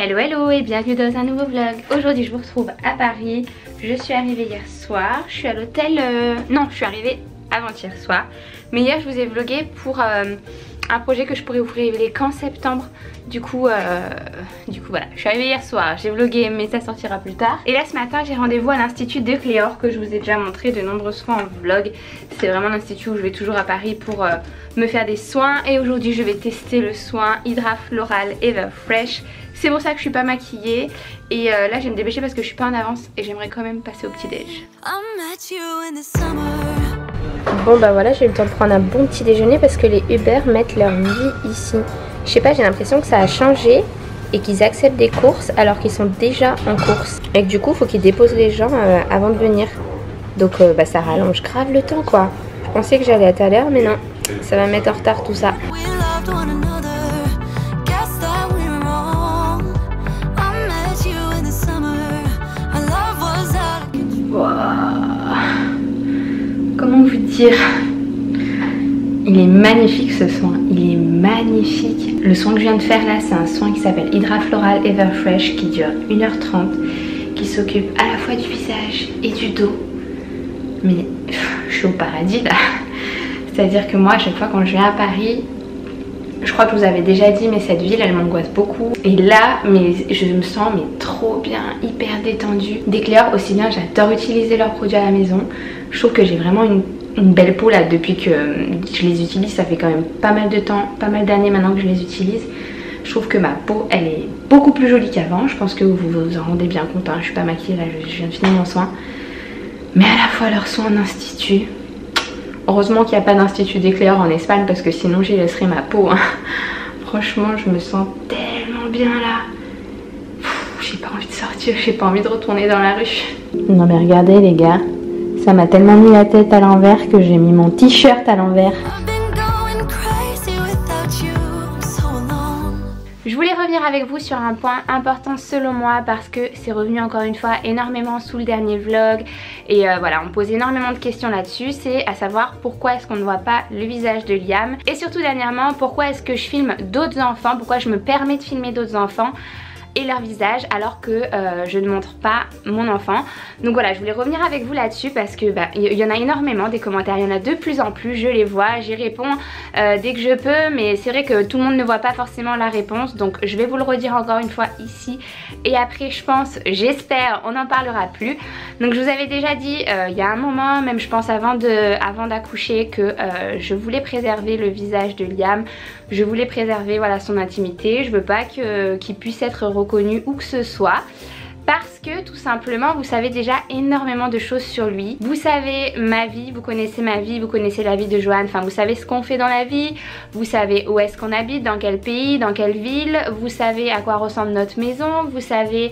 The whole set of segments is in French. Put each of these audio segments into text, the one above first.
Hello hello et bienvenue dans un nouveau vlog. Aujourd'hui je vous retrouve à Paris. Je suis arrivée hier soir. Je suis à l'hôtel... Non, je suis arrivée avant-hier soir. Mais hier je vous ai vlogué pour un projet que je pourrais vous révéler qu'en septembre. Du coup voilà, je suis arrivée hier soir, j'ai vlogué mais ça sortira plus tard. Et là ce matin j'ai rendez-vous à l'institut de Cléor que je vous ai déjà montré de nombreuses fois en vlog. C'est vraiment l'institut où je vais toujours à Paris pour me faire des soins. Et aujourd'hui je vais tester le soin Hydra Floral Everfresh. C'est pour ça que je suis pas maquillée. Et là je vais me dépêcher parce que je suis pas en avance et j'aimerais quand même passer au petit déj. Bon bah voilà, j'ai eu le temps de prendre un bon petit déjeuner parce que les Uber mettent leur vie ici. Je sais pas, j'ai l'impression que ça a changé et qu'ils acceptent des courses alors qu'ils sont déjà en course. Et que du coup, il faut qu'ils déposent les gens avant de venir. Donc bah, ça rallonge grave le temps quoi. Je pensais que j'allais être à l'heure mais non, ça va me mettre en retard tout ça. Wow. Comment vous dire? Il est magnifique ce soin, il est magnifique. Le soin que je viens de faire là, c'est un soin qui s'appelle Hydra Floral Everfresh qui dure 1h30, qui s'occupe à la fois du visage et du dos. Mais je suis au paradis là. C'est-à-dire que moi, à chaque fois quand je viens à Paris, je crois que je vous avais déjà dit, mais cette ville elle m'angoisse beaucoup. Et là, je me sens trop bien, hyper détendue. Des Cléor aussi bien, j'adore utiliser leurs produits à la maison. Je trouve que j'ai vraiment une belle peau là depuis que je les utilise. Ça fait quand même pas mal de temps, pas mal d'années maintenant que je les utilise. Je trouve que ma peau elle est beaucoup plus jolie qu'avant. Je pense que vous vous en rendez bien compte, hein. Je suis pas maquillée là, je viens de finir mon soin. Mais à la fois leur soin en institut. Heureusement qu'il n'y a pas d'institut des Cléor en Espagne parce que sinon j'y laisserai ma peau, hein. Franchement je me sens tellement bien là. J'ai pas envie de sortir, j'ai pas envie de retourner dans la rue. Non mais regardez les gars, ça m'a tellement mis la tête à l'envers que j'ai mis mon t-shirt à l'envers. Je voulais revenir avec vous sur un point important selon moi parce que c'est revenu encore une fois énormément sous le dernier vlog. Et voilà, on pose énormément de questions là-dessus. C'est à savoir pourquoi est-ce qu'on ne voit pas le visage de Liam. Et surtout dernièrement, pourquoi est-ce que je filme d'autres enfants, pourquoi je me permets de filmer d'autres enfants et leur visage alors que je ne montre pas mon enfant. Donc voilà, je voulais revenir avec vous là-dessus parce que il y en a énormément des commentaires, il y en a de plus en plus, je les vois, j'y réponds dès que je peux, mais c'est vrai que tout le monde ne voit pas forcément la réponse, donc je vais vous le redire encore une fois ici et après je pense, j'espère, on n'en parlera plus. Donc je vous avais déjà dit il y a un moment, même je pense avant d'accoucher, que je voulais préserver le visage de Liam, je voulais préserver voilà, son intimité, je veux pas qu'il puisse être reconnu où que ce soit. Parce que tout simplement vous savez déjà énormément de choses sur lui. Vous savez ma vie, vous connaissez ma vie, vous connaissez la vie de Johan, enfin vous savez ce qu'on fait dans la vie, vous savez où est-ce qu'on habite, dans quel pays, dans quelle ville, vous savez à quoi ressemble notre maison, vous savez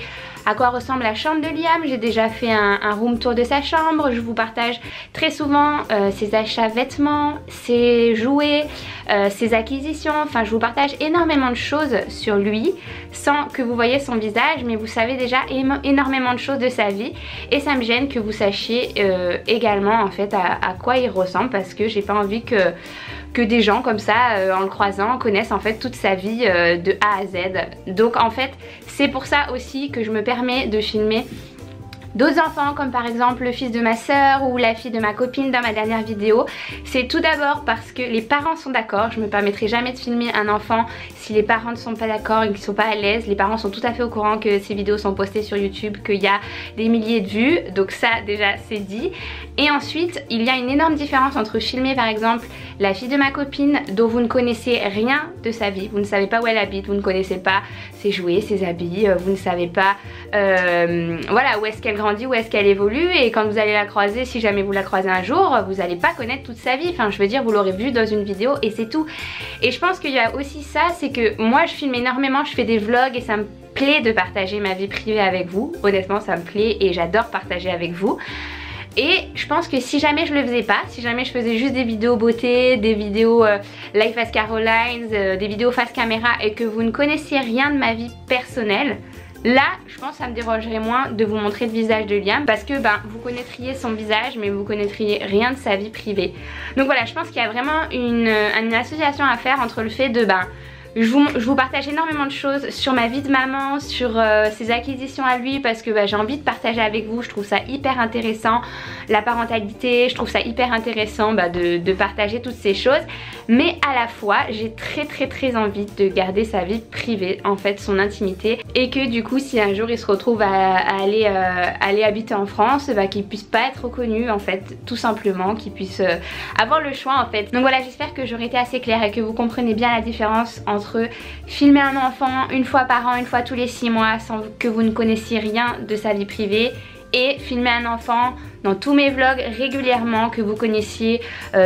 à quoi ressemble la chambre de Liam. J'ai déjà fait un room tour de sa chambre, je vous partage très souvent ses achats vêtements, ses jouets, ses acquisitions, enfin je vous partage énormément de choses sur lui sans que vous voyez son visage, mais vous savez déjà énormément de choses de sa vie et ça me gêne que vous sachiez également en fait à quoi il ressemble parce que j'ai pas envie que des gens comme ça en le croisant connaissent en fait toute sa vie de A à Z. Donc en fait c'est pour ça aussi que je me permets de filmer d'autres enfants comme par exemple le fils de ma soeur ou la fille de ma copine dans ma dernière vidéo. C'est tout d'abord parce que les parents sont d'accord. Je me permettrai jamais de filmer un enfant si les parents ne sont pas d'accord et qu'ils ne sont pas à l'aise. Les parents sont tout à fait au courant que ces vidéos sont postées sur YouTube, qu'il y a des milliers de vues, donc ça déjà c'est dit. Et ensuite il y a une énorme différence entre filmer par exemple la fille de ma copine dont vous ne connaissez rien de sa vie, vous ne savez pas où elle habite, vous ne connaissez pas ses jouets, ses habits, vous ne savez pas voilà où est-ce qu'elle grandit, où est-ce qu'elle évolue, et quand vous allez la croiser, si jamais vous la croisez un jour, vous n'allez pas connaître toute sa vie, enfin je veux dire vous l'aurez vue dans une vidéo et c'est tout. Et je pense qu'il y a aussi ça, c'est que moi je filme énormément, je fais des vlogs et ça me plaît de partager ma vie privée avec vous, honnêtement ça me plaît et j'adore partager avec vous. Et je pense que si jamais je le faisais pas, si jamais je faisais juste des vidéos beauté, des vidéos Life as Caroline, des vidéos face caméra et que vous ne connaissiez rien de ma vie personnelle, là je pense que ça me dérangerait moins de vous montrer le visage de Liam parce que vous connaîtriez son visage mais vous connaîtriez rien de sa vie privée. Donc voilà, je pense qu'il y a vraiment une association à faire entre le fait de Je vous partage énormément de choses sur ma vie de maman, sur ses acquisitions à lui, parce que j'ai envie de partager avec vous. Je trouve ça hyper intéressant, la parentalité, je trouve ça hyper intéressant de partager toutes ces choses. Mais à la fois j'ai très envie de garder sa vie privée, en fait son intimité, et que du coup si un jour il se retrouve à aller habiter en France, qu'il puisse pas être reconnu en fait, tout simplement, qu'il puisse avoir le choix en fait. Donc voilà, j'espère que j'aurai été assez claire et que vous comprenez bien la différence entre filmer un enfant une fois par an, une fois tous les 6 mois sans que vous ne connaissiez rien de sa vie privée, et filmer un enfant dans tous mes vlogs régulièrement, que vous connaissiez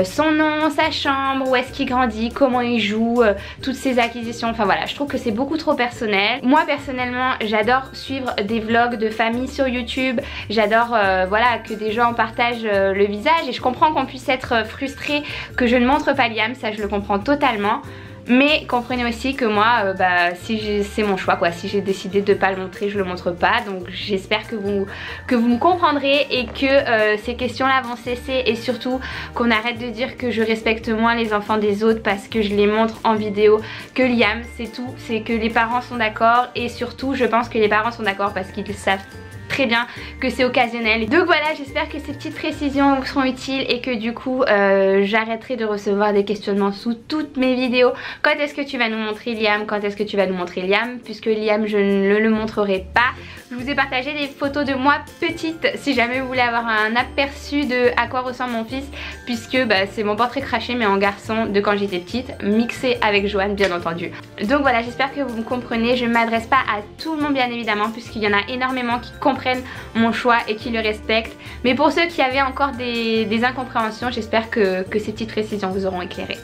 son nom, sa chambre, où est-ce qu'il grandit, comment il joue, toutes ses acquisitions. Enfin voilà, je trouve que c'est beaucoup trop personnel. Moi personnellement j'adore suivre des vlogs de famille sur YouTube, j'adore voilà, que des gens partagent le visage, et je comprends qu'on puisse être frustré que je ne montre pas Liam, ça je le comprends totalement. Mais comprenez aussi que moi, si c'est mon choix quoi, si j'ai décidé de ne pas le montrer, je le montre pas. Donc j'espère que vous me comprendrez et que ces questions là vont cesser, et surtout qu'on arrête de dire que je respecte moins les enfants des autres parce que je les montre en vidéo que Liam. C'est tout, c'est que les parents sont d'accord, et surtout je pense que les parents sont d'accord parce qu'ils savent très bien que c'est occasionnel. Donc voilà, j'espère que ces petites précisions vous seront utiles et que du coup j'arrêterai de recevoir des questionnements sous toutes mes vidéos. Quand est-ce que tu vas nous montrer Liam? Quand est-ce que tu vas nous montrer Liam? Puisque Liam je ne le montrerai pas. Je vous ai partagé des photos de moi petite si jamais vous voulez avoir un aperçu de à quoi ressemble mon fils, puisque c'est mon portrait craché mais en garçon de quand j'étais petite, mixé avec Joanne bien entendu. Donc voilà, j'espère que vous me comprenez. Je ne m'adresse pas à tout le monde bien évidemment, puisqu'il y en a énormément qui comprennent mon choix et qui le respectent. Mais pour ceux qui avaient encore des incompréhensions, j'espère que ces petites précisions vous auront éclairé.